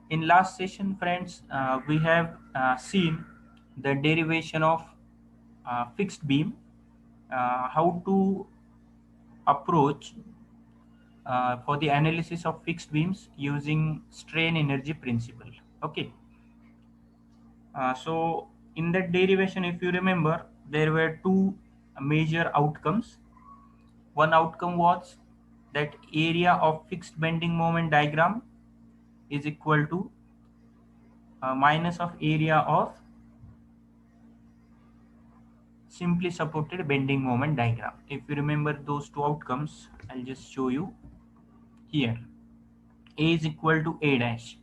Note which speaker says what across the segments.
Speaker 1: In last session, friends, we have seen the derivation of fixed beam, how to approach for the analysis of fixed beams using strain energy principle. Okay, so in that derivation, if you remember, there were two major outcomes. One outcome was that area of fixed bending moment diagram is equal to minus of area of simply supported bending moment diagram. If you remember those two outcomes, I'll just show you here. A is equal to A dash.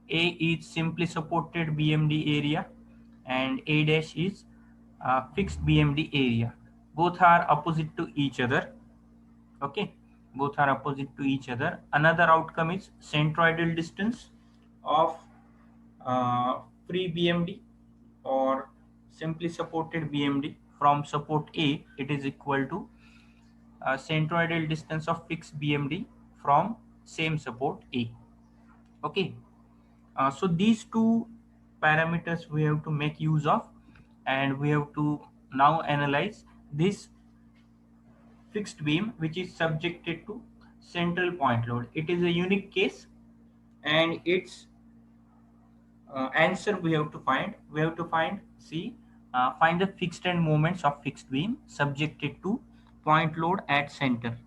Speaker 1: A is simply supported BMD area and A dash is fixed BMD area. Both are opposite to each other. Okay, both are opposite to each other. Another outcome is centroidal distance of uh, free BMD or simply supported BMD from support A. It is equal to centroidal distance of fixed BMD from same support A. Okay, so these two parameters we have to make use of, and we have to now analyze this fixed beam which is subjected to central point load. It is a unique case, and its answer we have to find. We have to find the fixed end moments of fixed beam subjected to point load at center.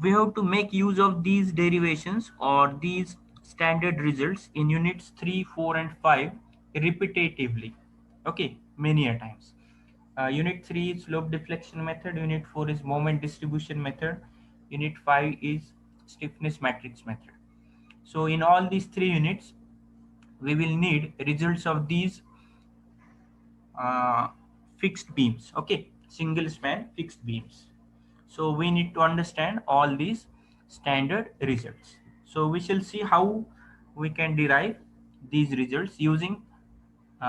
Speaker 1: We have to make use of these derivations or these standard results in units 3, 4 and 5 repetitively. Okay, many a times. Unit 3 is slope deflection method, unit 4 is moment distribution method, unit 5 is stiffness matrix method. So in all these three units, we will need results of these uh, fixed beams. Okay, single span fixed beams. So we need to understand all these standard results. So we shall see how we can derive these results using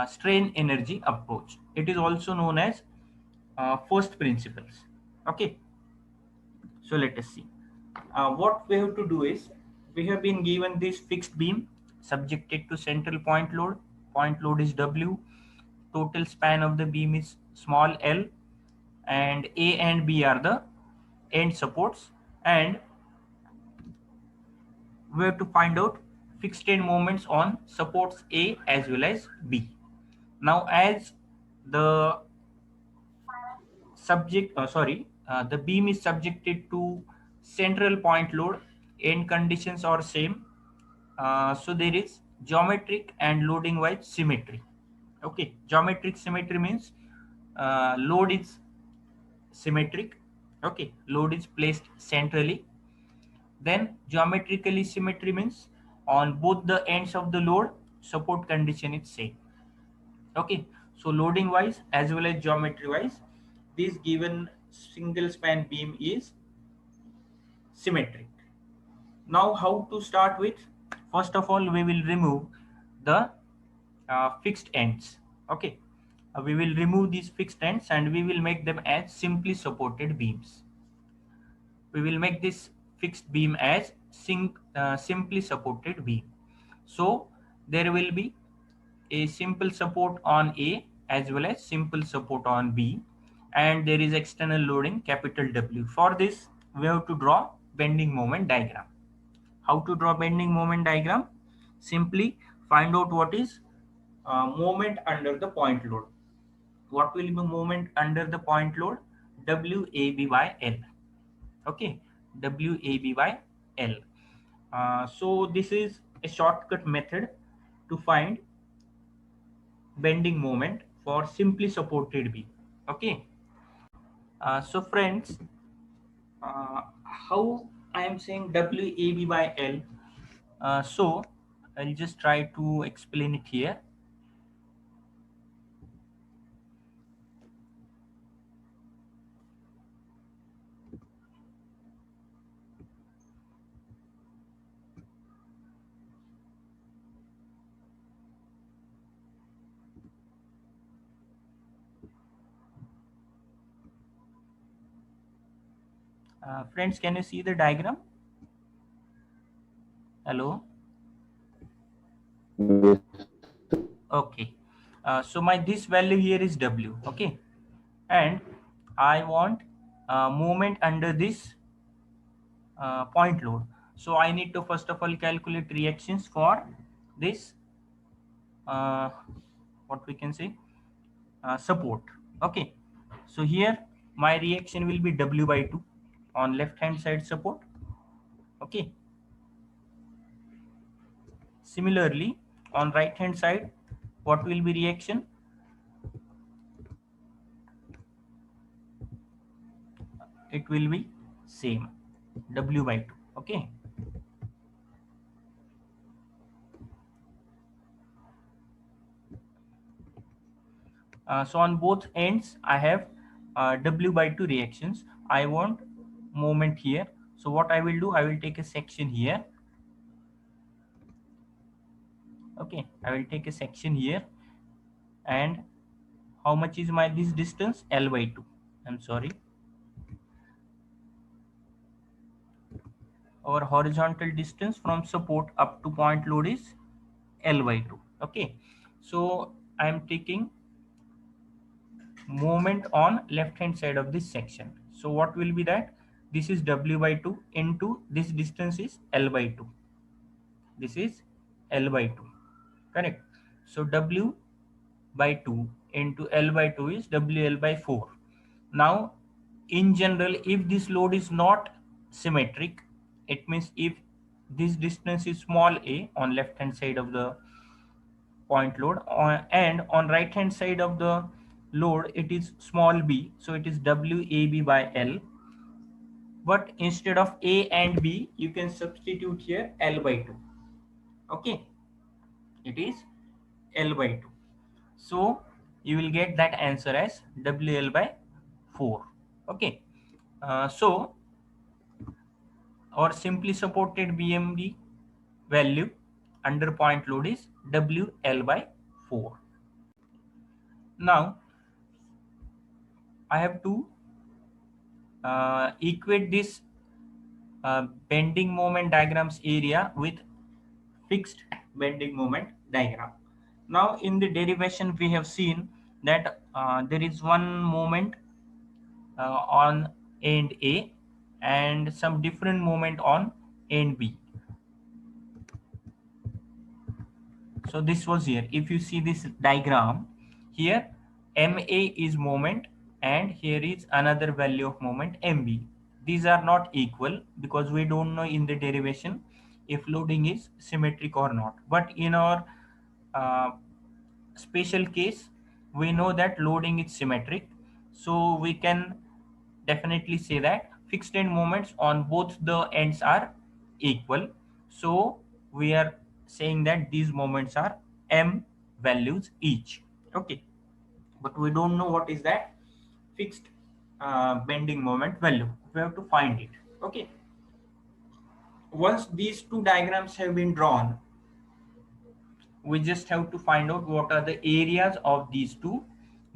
Speaker 1: strain energy approach. It is also known as first principles. Okay, so let us see. What we have to do is, we have been given this fixed beam subjected to central point load. Point load is W. Total span of the beam is small l, and A and B are the end supports, and we have to find out fixed end moments on supports A as well as B. Now, as the the beam is subjected to central point load, end conditions are same. So there is geometric and loading wise symmetry. Okay, geometric symmetry means load is symmetric. Okay, load is placed centrally. Then geometrically symmetry means on both the ends of the load, support condition is same. Okay, so loading wise as well as geometry wise, this given single span beam is symmetric. Now, how to start with? First of all, we will remove the fixed ends. Okay, we will remove these fixed ends and we will make them as simply supported beams. We will make this fixed beam as simply supported beam. So there will be a simple support on A as well as simple support on B, and there is external loading capital W. For this, we have to draw bending moment diagram. How to draw bending moment diagram? Simply find out what is moment under the point load. What will be moment under the point load? WAB by L. Okay, WAB by L. So this is a shortcut method to find bending moment for simply supported beam. Okay, so friends, how I am saying WAB by L? So I'll just try to explain it here. Friends, can you see the diagram? Hello.
Speaker 2: Yes.
Speaker 1: Okay. So my this value here is W. Okay. And I want movement under this point load. So I need to first of all calculate reactions for this uh, what we can say support. Okay. So here my reaction will be W by 2 on left hand side support. Okay. Similarly, on right hand side, what will be reaction? It will be same, W by 2. Okay. So on both ends, I have W by 2 reactions. I want moment here. So what I will do, I will take a section here. Okay, I will take a section here. And how much is my this distance? L by 2. I'm sorry. Our horizontal distance from support up to point load is L by 2. Okay. So I am taking moment on left hand side of this section. So what will be that? This is W by 2 into this distance is L by 2. This is L by 2. Correct. So W by 2 into L by 2 is WL by 4. Now, in general, if this load is not symmetric, it means if this distance is small a on left hand side of the point load and on right hand side of the load it is small b, so it is WAB by L, but instead of A and B you can substitute here L by 2. Okay, it is L by 2. So you will get that answer as WL by 4. Okay. So our simply supported BMD value under point load is WL by 4. Now I have to equate this bending moment diagrams area with fixed bending moment diagram. Now in the derivation we have seen that there is one moment on end A and some different moment on end B. So this was here. If you see this diagram here, MA is moment and here is another value of moment MB. These are not equal because we don't know in the derivation if loading is symmetric or not. But in our uh, special case, we know that loading is symmetric. So we can definitely say that fixed end moments on both the ends are equal. So we are saying that these moments are m values each. Okay, but we don't know what is that fixed bending moment value. We have to find it. Okay, once these two diagrams have been drawn, we just have to find out what are the areas of these two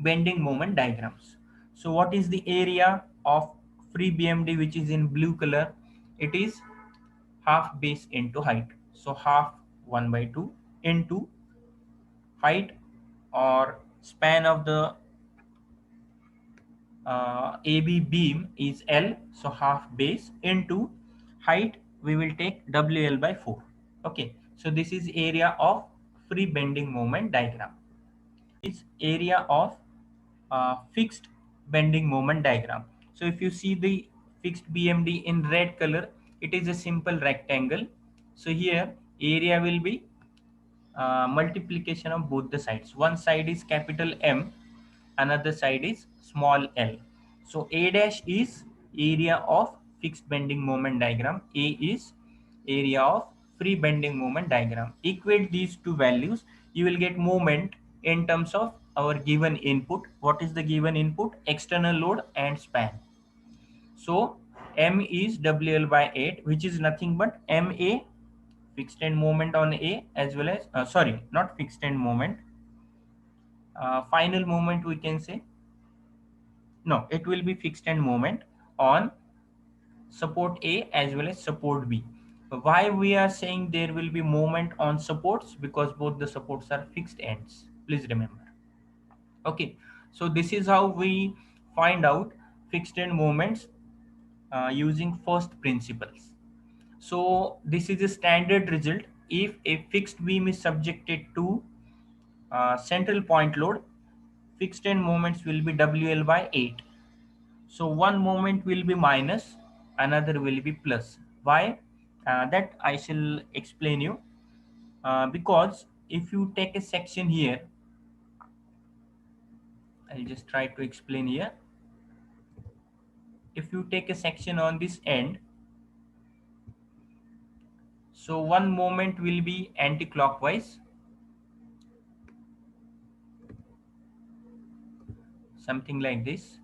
Speaker 1: bending moment diagrams. So what is the area of free BMD which is in blue color? It is half base into height. So half 1 by 2 into height or span of the AB beam is L. So half base into height we will take WL by 4. Okay. So this is area of free bending moment diagram. Is area of fixed bending moment diagram. So if you see the fixed BMD in red color, it is a simple rectangle. So here area will be multiplication of both the sides. One side is capital M, another side is small l. So A dash is area of fixed bending moment diagram. A is area of free bending moment diagram. Equate these two values, you will get moment in terms of our given input. What is the given input? External load and span. So M is WL by 8, which is nothing but MA, fixed end moment on A, as well as sorry, not fixed end moment, final moment we can say. No, it will be fixed end moment on support A as well as support B. Why we are saying there will be movement on supports? Because both the supports are fixed ends, please remember. Okay, so this is how we find out fixed end moments using first principles. So this is a standard result. If a fixed beam is subjected to central point load, fixed end moments will be WL by 8. So one moment will be minus, another will be plus. Why? That I shall explain you. Because if you take a section here, I'll just try to explain here. If you take a section on this end, so one moment will be anti-clockwise, something like this.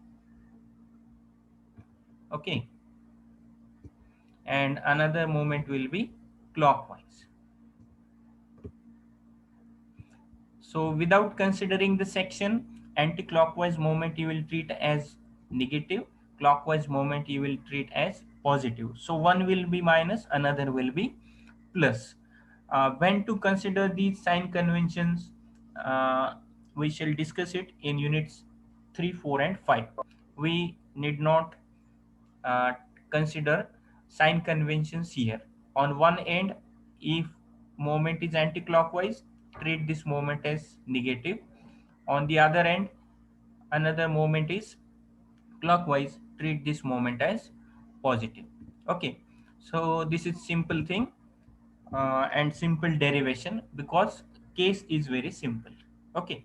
Speaker 1: Okay, and another moment will be clockwise. So without considering the section, anti-clockwise moment you will treat as negative, clockwise moment you will treat as positive. So one will be minus, another will be plus. When to consider these sign conventions, we shall discuss it in units 3, 4 and 5. We need not uh, consider sign conventions here. On one end, if moment is anti-clockwise, treat this moment as negative. On the other end, another moment is clockwise, treat this moment as positive. Okay, so this is simple thing and simple derivation because case is very simple. Okay,